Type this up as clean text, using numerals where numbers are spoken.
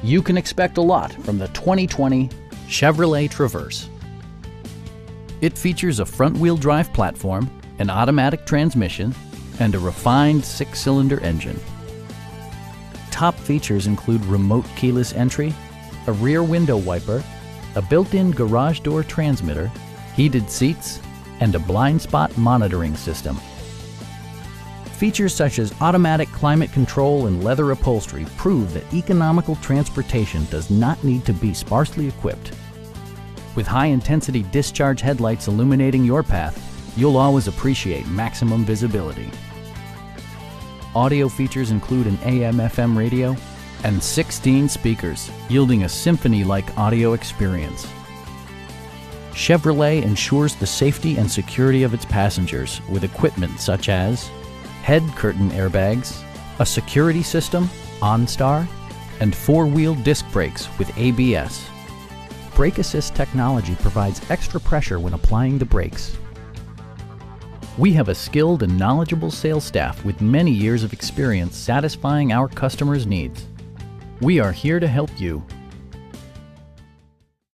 You can expect a lot from the 2020 Chevrolet Traverse. It features a front-wheel drive platform, an automatic transmission, and a refined 6-cylinder engine. Top features include remote keyless entry, a rear window wiper, a built-in garage door transmitter, heated seats, and a blind spot monitoring system. Features such as automatic climate control and leather upholstery prove that economical transportation does not need to be sparsely equipped. With high-intensity discharge headlights illuminating your path, you'll always appreciate maximum visibility. Audio features include an AM/FM radio and 16 speakers, yielding a symphony-like audio experience. Chevrolet ensures the safety and security of its passengers with equipment such as head curtain airbags, a security system, OnStar, and 4-wheel disc brakes with ABS. Brake Assist technology provides extra pressure when applying the brakes. We have a skilled and knowledgeable sales staff with many years of experience satisfying our customers' needs. We are here to help you